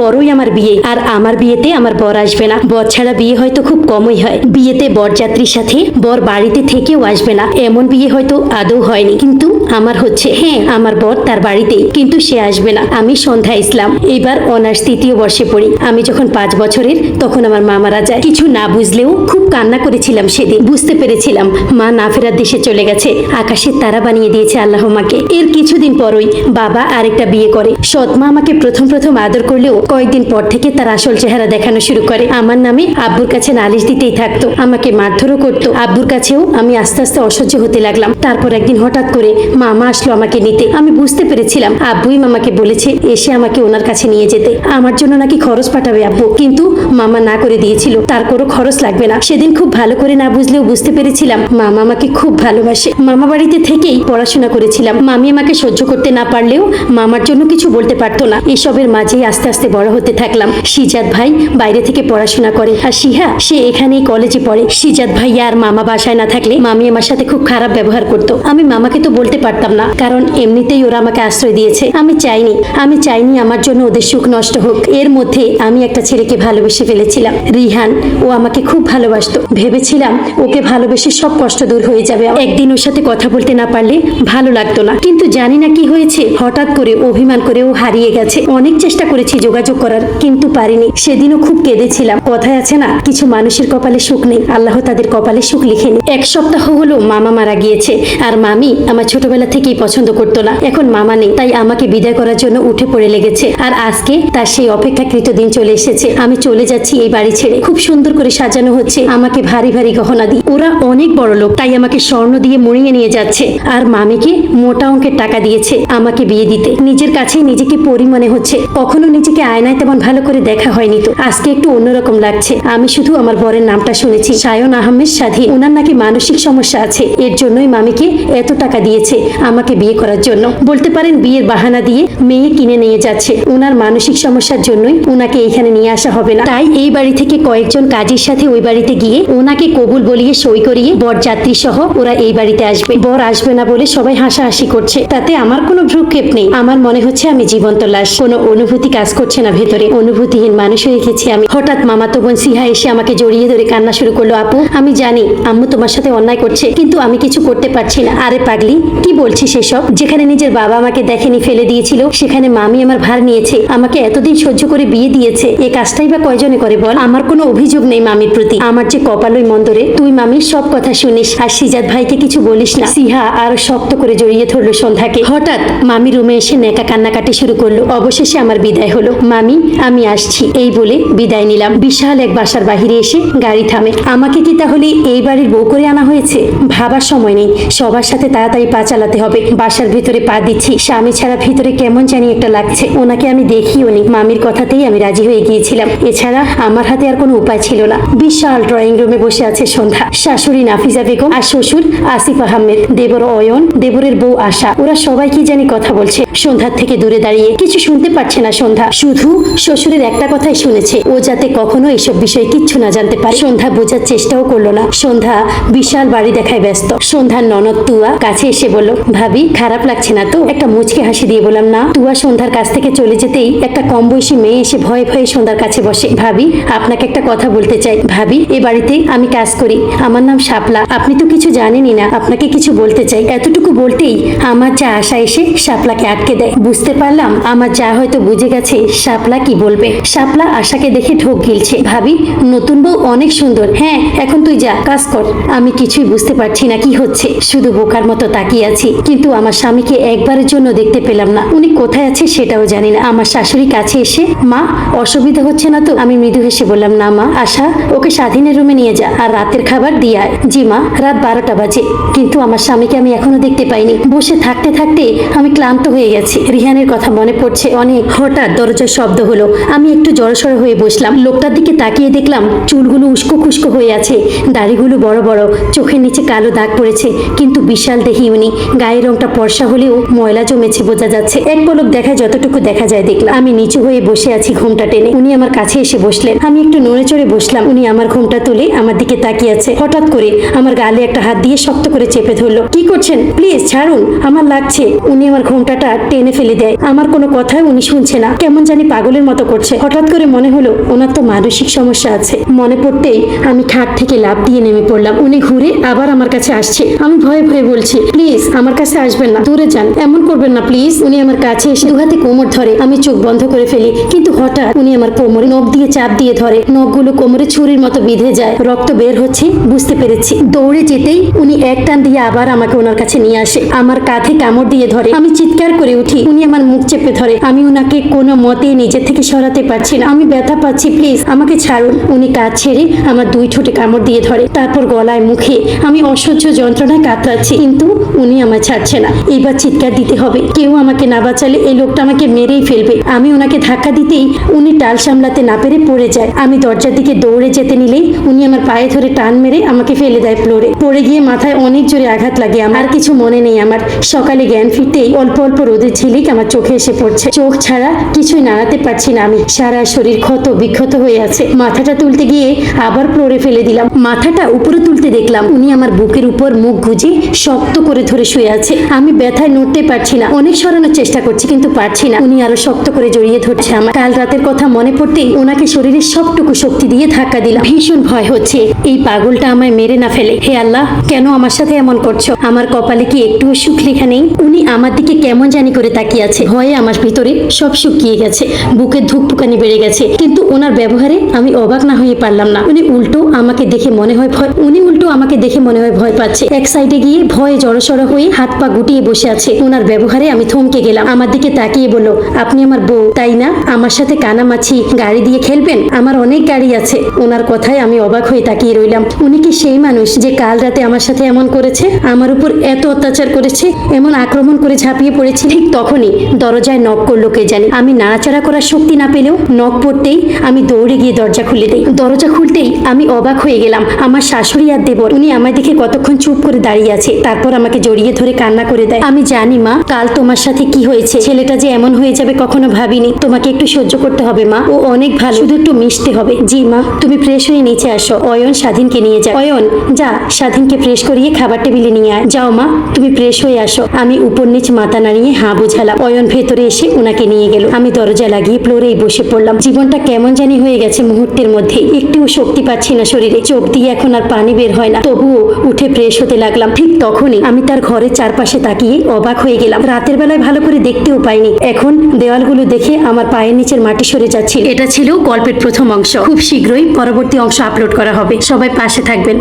পরই আমার বিয়ে, আর আমার বিয়েতে আমার বর আসবে না। বর ছাড়া বিয়ে হয়তো খুব কমই হয়। বিয়েতে বরযাত্রীর সাথে বর বাড়িতে থেকেও আসবে না, এমন বিয়ে হয়তো আদৌ হয়নি। কিন্তু আমার হচ্ছে। হ্যাঁ, আমার বর তার বাড়িতে, কিন্তু সে আসবে না। আমি সন্ধ্যা ইসলাম, এবার অনার্স 3য় বর্ষে পড়ি। আমি যখন 5 বছরের, তখন আমার মা মারা যায়। কিছু না বুঝলেও খুব কান্না করেছিলাম সেদিন। বুঝতে পেরেছিলাম মা না ফেরার দেশে চলে গেছে। আকাশের তারা বানিয়ে দিয়েছে আল্লাহ মাকে। এর কিছুদিন পরই বাবা আরেকটা বিয়ে করে। সৎমা আমাকে প্রথম আদর করলেও কয়েকদিন পর থেকে তার আসল চেহারা দেখানো শুরু করে। আমার নামে আব্বুর কাছে নালিশ দিতেই থাকতো, আমাকে মারধরও করতো। আব্বুর কাছেও আমি আস্তে আস্তে অসহ্য হতে লাগলাম। তারপর একদিন হঠাৎ করে মামা আসলো আমাকে নিতে। আমি বুঝতে পেরেছিলাম আব্বুই মামাকে বলেছে এসে আমাকে ওনার কাছে নিয়ে যেতে। আমার জন্য নাকি খরচ পাঠাবে আব্বু, কিন্তু মামা না করে দিয়েছিল, তার কোনো খরচ লাগবে না। সেদিন খুব ভালো করে না বুঝলেও বুঝতে পেরেছিলাম মামা আমাকে খুব ভালোবাসে। মামা বাড়িতে থেকেই পড়াশোনা করেছিলাম। মামি আমাকে সহ্য করতে না পারলেও মামার জন্য কিছু বলতে পারতো না। এসবের মাঝেই আস্তে আস্তে বড় হতে থাকলাম। সিজাত ভাই বাইরে থেকে পড়াশোনা করে, আর সিহা সে এখানেই কলেজে পড়ে। সিজাত ভাই আর মামা বাসায় না থাকলে মামি আমার সাথে খুব খারাপ ব্যবহার করতো। আমি মামাকে তো বলতে পারতাম না, কারণ এমনিতেই ওরা আমাকে আশ্রয় দিয়েছে। আমি চাইনি আমার জন্য ওদের সুখ নষ্ট হোক। এর মধ্যে আমি একটা ছেলেকে ভালোবেসে ফেলেছিলাম, রিহান। ও আমাকে খুব ভালোবাসতো। ভেবেছিলাম ওকে ভালোবেসে সব কষ্ট দূর হয়ে যাবে। একদিন ওর সাথে কথা বলতে না পারলে ভালো লাগতো না, কিন্তু জানি না কি হয়েছে, হঠাৎ করে অভিমান করে ও হারিয়ে গেছে। অনেক চেষ্টা করেছি যোগাযোগ করার, কিন্তু পারিনি। সেদিনও খুব কেঁদেছিলাম। কথায় আছে না, কিছু মানুষের কপালে সুখ নেই, আল্লাহ তাদের কপালে সুখ লিখেনি। 1 সপ্তাহ হলো মামা মারা গিয়েছে, আর মামি আমার ছোটবেলা থেকেই পছন্দ করতো না। এখন মামা নেই, তাই আমাকে বিদায় করার জন্য উঠে পড়ে লেগেছে। আর আজকে তার সেই অপেক্ষাকৃত দিন চলে এসেছে। আমি চলে যাচ্ছি এই বাড়ি ছেড়ে। খুব সুন্দর করে সাজানো হচ্ছে, আমাকে ভারী ভারী গহনা দিয়ে। ওরা অনেক বড় লোক, তাই আমাকে স্বর্ণ দিয়ে মুড়িয়ে নিয়ে যাচ্ছে। আর মামিকে মোটা অঙ্কের টাকা দিয়েছে আমাকে বিয়ে দিতে। নিজের কাছে নিজেকে পরি মনে হচ্ছে। কখনো নিজেকে আয়নায় তেমন ভালো করে দেখা হয়নি, তো আজকে একটু অন্যরকম লাগছে। আমি শুধু আমার বরের নামটা শুনেছি, সায়ন আহমেদ স্বাধীন। ওনার নাকি মানসিক সমস্যা আছে, এর জন্যই মামিকে এত টাকা দিয়েছে আমাকে বিয়ে করার জন্য। বলতে পারেন বিয়ের বাহানা দিয়ে মেয়ে কিনে নিয়ে যাচ্ছে। ওনার মানসিক সমস্যার জন্যই ওনাকে এখানে নিয়ে আসা হবে না। তাই এই বাড়ি থেকে কয়েকজন কাজীর সাথে ওই বাড়িতে গিয়ে ওনাকে কবুল বলিয়ে সই করিয়ে বরযাত্রী সহ ওরা এই বাড়িতে আসবে। বর আসবে না বলে সবাই হাসাহাসি করছে, তাতে আমার কোনো ভ্রুক্ষেপ নেই। আমার মনে হচ্ছে আমি জীবন্ত লাশ, কোনো অনুভূতি কাজ করছে না ভেতরে। অনুভূতিহীন মানুষ হয়ে গেছি আমি। হঠাৎ মামাতো বোন সিহা এসে আমাকে জড়িয়ে ধরে কান্না শুরু করলো। আপু, আমি জানি আম্মু তোমার সাথে অন্যায় করছে, কিন্তু আমি কিছু করতে পারছি না। আরে পাগলি, কি বলছিস এসব? যেখানে নিজের বাবা আমাকে দেখেনি, ফেলে দিয়েছিল, সেখানে মামি আমার ভার নিয়েছে, আমাকে এতদিন সহ্য করে বিয়ে দিয়েছে। এই কাজটাই বা কয়জনে করে বল? আমার কোনো অভিযোগ নেই মামির প্রতি। আমার যে কপালই মন্দরে, তুই মামির সব কথা শুনিস আর সিজাত ভাইকে কিছু বলিস না। সিহা আরো শক্ত করে জড়িয়ে ধরলো সন্ধ্যাকে। হঠাৎ মামি রুমে এসে নেকা কান্নাকাটি শুরু করলো। অবশেষে আমার বিদায় হলো। মামি, আমি আসছি এই বলে বিদায় নিলাম। বিশাল এক বাসার বাহিরে এসে গাড়ি থামে। আমাকে কি তাহলে এই বাড়ির বউ করে আনা হয়েছে? ভাবার সময় নেই, সবার সাথে তাড়াতাড়ি পা চালাতে হবে। বাসার ভিতরে পা দিচ্ছি, স্বামী ছাড়া ভিতরে কেমন জানি একটা লাগছে। ওনাকে আমি দেখিও নি, মামির কথাতেই আমি রাজি হয়ে গিয়েছিলাম। এছাড়া আমার হাতে আর কোনো উপায় ছিল না। বিশাল ড্রয়িং রুমে বসে আছে সন্ধ্যা, শাশুড়ি নাফিজা বেগম আর শ্বশুর আসিফ আহমেদ, দেবর অয়ন, দেবরের বউ আশা। ওরা সবাই কি জানি কথা বলছে। সন্ধ্যার থেকে দূরে দাঁড়িয়ে কিছু শুনতে পারছে না সন্ধ্যা, শুধু শ্বশুরের একটা কথাই শুনেছে, ও যাতে কখনো এসব বিষয়ে কিচ্ছু না জানতে পারে। সন্ধ্যা বোঝার চেষ্টাও করলো না। সন্ধ্যা বিশাল বাড়ি দেখায় ব্যস্ত। সন্ধ্যার ননদ তুয়া কাছে এসে বলল, ভাবি খারাপ লাগছে না তো? একটা মুচকে হাসি দিয়ে বললাম, না। তুয়া সন্ধ্যার কাছ থেকে চলে যেতেই একটা কম বয়সী মেয়ে এসে ভয়ে ভয়ে সন্ধ্যার কাছে বসে। ভাবি, আপনাকে একটা কথা বলতে চাই। ভাবি, এ বাড়িতে আমি কাজ করি, আমার নাম শাপলা। আপনি তো কিছু জানেনই না, আপনাকে কিছু বলতে চাই। এতটুকু বলতেই আমার যা আশা এসে শাপলাকে আটকে দেয়। বুঝতে পারলাম আমার যা হয়তো বুঝে গেছে শাপলা কি বলবে। শাপলা আশাকে দেখে ঢোক গিলছে। ভাবি, নতুন বউ অনেক সুন্দর। হ্যাঁ, এখন তুই যা, কাজ কর। আমি কিছুই বুঝতে পারছি না কি হচ্ছে, শুধু বোকার মতো তাকিয়ে আছি। কিন্তু আমার স্বামীকে একবারের জন্য দেখতে পেলাম না। উনি কোথায় আছে সেটাও জানি না। আমার শাশুড়ি কাছে এসে, মা অসুবিধা হচ্ছে না তো? আমি মৃদু হেসে বললাম, না মা। আশা, ওকে স্বাধীনের রুমে নিয়ে যা, আর রাতের খাবার দিয়ে আয়। জি মা। রাত 12টা বাজে, কিন্তু আমার স্বামীকে আমি এখনো দেখতে পাইনি। বসে থাকতে থাকতে আমি ক্লান্ত হয়ে গেছি। রিহানের কথা মনে পড়ছে অনেক। হঠাৎ দরজার শব্দ হলো। আমি একটু জড়সড় হয়ে বসলাম। লোকটার দিকে তাকিয়ে দেখলাম চুলগুলো উস্কো খুস্কো হয়ে আছে, দাড়িগুলো বড় বড়, চোখের নিচে কালো দাগ পড়েছে, কিন্তু বিশাল দেহি উনি। গায়ের রংটা ফর্সা হলেও ময়লা জমেছে বোঝা যাচ্ছে। এক পলক দেখায় যতটুকু দেখা যায় দেখলাম। আমি নিচু হয়ে বসে আছি ঘুমটা টেনে। উনি আমার কাছে এসে বসলেন। আমি একটু নড়ে চড়ে বসলাম। উনি আমার ঘুমটা তুলে আমার দিকে তাকিয়ে আছে। হঠাৎ করে আমার গালে একটা হাত দিয়ে শক্ত করে চেপে ধরলো। কি করছেন? প্লিজ ছাড়ুন, আমার লাগছে। উনি আমার ঘুমটাটা টেনে ফেলে দেয়। আমার কোনো কথাই উনি শুনছে না। কেমন জানি পাগলের মতো করছে। হঠাৎ করে মনে হলো ওনার তো মানসিক সমস্যা আছে। মনে পড়তেই আমি খাট থেকে লাফ দিয়ে নেমে পড়লাম। উনি ঘুরে আবার আমার কাছে আসছে। আমি ভয়ে ভয়ে বলছি, প্লিজ আমার কাছে আসবেন না, দূরে যান, এমন করবেন না প্লিজ। উনি আমার কাছে এসে দু হাতে কোমর ধরে। আমি চোখ বন্ধ করে ফেলি, কিন্তু হঠাৎ উনি আমার কোমরে নখ দিয়ে চাপ দিয়ে ধরে। নখগুলো কোমরে ছুরির মতো বিঁধে যায়, রক্ত বের হচ্ছে বুঝতে পেরেছি। দৌড়ে যেতেই উনি এক টান দিয়ে আবার আমাকে ওনার কাছে নিয়ে আসে। আমার কাঁধে কামড় দিয়ে ধরে। আমি চিৎকার করে উঠি। উনি আমার মুখ চেপে ধরে। আমি ওনাকে কোনো মতে নিজের থেকে সরাতে পারছি না। আমি ব্যথা পাচ্ছি, প্লিজ আমাকে ছাড়ুন। উনি কাজ ছেড়ে আমার দুই ঠোঁটে কামড় দিয়ে ধরে, তারপর গলায় মুখে। আমি অসহ্য যন্ত্রণায় কাতরাচ্ছি, কিন্তু উনি আমায় ছাড়ছে না। এবার চিৎকার দিতে হবে, কেউ আমাকে না বাঁচালে এই লোকটা আমাকে মেরেই ফেলবে। আমি ওনাকে ধাক্কা দিতেই উনি টাল সামলাতে না পেরে পড়ে যায়। আমি দরজার দিকে দৌড়ে যেতে নিলেই উনি আমার পায়ে ধরে টান মেরে আমাকে ফেলে দেয় ফ্লোরে। পড়ে গিয়ে মাথায় অনেক জোরে আঘাত লাগে। আমার কিছু মনে নেই আমার। সকালে জ্ঞান ফিরতেই অল্প অল্প রোদের ঝিলিক আমার চোখে এসে পড়ছে। চোখ ছাড়া কিছুই নাড়াতে পারছি না আমি। সারা শরীর ক্ষত বিক্ষত হয়ে আছে। মাথাটা তুলতে গিয়ে আবার ফ্লোরে ফেলে দিলাম। মাথাটা উপরে তুলতে দেখলাম উনি আমার বুকের উপর মুখ গুজে শক্ত করে ধরে শুয়ে আছে। আমি ব্যথায় নড়তে পারছি না। অনেক সরানোর চেষ্টা করছি, কিন্তু পারছি না। উনি আরো শক্ত করে জড়িয়ে ধরছে আমার। কাল রাতের কথা মনে পড়তেই ওনাকে শরীরের সবটুকু শক্তি দিয়ে ধাক্কা দিলাম। ভীষণ ভয় হচ্ছে এই পাগলটা আমায় মেরে না ফেলে। হে আল্লাহ, কেন আমার সাথে এমন করছো? আমার কপালে কি একটুও সুখ লেখা নেই? উনি আমার দিকে কেমন জানি করে তাকিয়ে আছে। ভয়ে আমার ভিতরে সব শুকিয়ে গেছে, বুকের ধুকপুকানি বেড়ে গেছে। কিন্তু ওনার ব্যবহারে আমি অবাক না হয়ে পারলাম না। উনি উল্টো আমাকে দেখে মনে হয় ভয় পাচ্ছে। এক সাইডে গিয়ে ভয়ে জড়সড় হয়ে হাত পা গুটিয়ে বসে আছে। ওনার ব্যবহারে আমি থমকে গেলাম। আমার দিকে তাকিয়ে বলল, আপনি আমার বউ তাই না? আমার সাথে কানামাছি গাড়ি দিয়ে খেলবেন? আমার অনেক গাড়ি আছে। ওনার কথায় আমি অবাক হয়ে তাকিয়ে রইলাম। উনি কি সেই মানুষ যে কাল রাতে আমার সাথে এমন করেছে, আমার উপর এত অত্যাচার করেছে, এমন আক্রমণ করে ঝাঁপিয়ে পড়েছে? ঠিক তখনই দরজায় নক করলো কে জানি। আমি নাড়াচাড়া করার শক্তি না পেলেও নক পড়তেই আমি দৌড়ে গিয়ে দরজা খুলে দেই। দরজা খুলতেই আমি অবাক হয়ে গেলাম। আমার শাশুড়ি আর দেবর। উনি আমায় দেখে কতক্ষণ চুপ করে দাঁড়িয়ে আছে, তারপর আমাকে জড়িয়ে ধরে কান্না করে দেয়। আমি জানি মা, কাল তোমার সাথে কি হয়েছে। ছেলেটা যে এমন হয়ে যাবে কখনো ভাবিনি। তোমাকে একটু সহ্য করতে হবে মা, ও অনেক ভালো, শুধু একটু মিশতে হবে। জি মা, তুমি ফ্রেশ হয়ে নিচে আসো। অয়ন স্বাধীনকে নিয়ে যায়। অয়ন যা, স্বাধীনকে ফ্রেশ করিয়ে খাবার টেবিলে নিয়ে আয়। যাও মা, তুমি ফ্রেশ হয়ে আসো। আমি উপর নিচ মাথা নাড়িয়ে হাঁ বুঝালাম। অয়ন ভেতরে এসে ওনাকে নিয়ে গেল। আমি দরজা লাগিয়ে ফ্লোরেই বসে পড়লাম। জীবনটা কেমন জানি হয়ে গেছে মুহূর্তের মধ্যে। একটুও শক্তি পাচ্ছি না শরীরে। চোখ দিয়ে এখন আর পানি বের হয় না। তবুও উঠে ফ্রেশ হতে লাগলাম। ঠিক তখনই আমি তার ঘরের চারপাশে তাকিয়ে অবাক হয়ে গেলাম। রাতের বেলায় ভালো করে দেখতেও পাইনি। এখন দেওয়ালগুলো দেখে আমার পায়ের নিচের মাটি সরে যাচ্ছিল। এটা ছিল গল্পের প্রথম অংশ। খুব শীঘ্রই পরবর্তী অংশ আপলোড করা হবে। সবাই পাশে থাকবেন।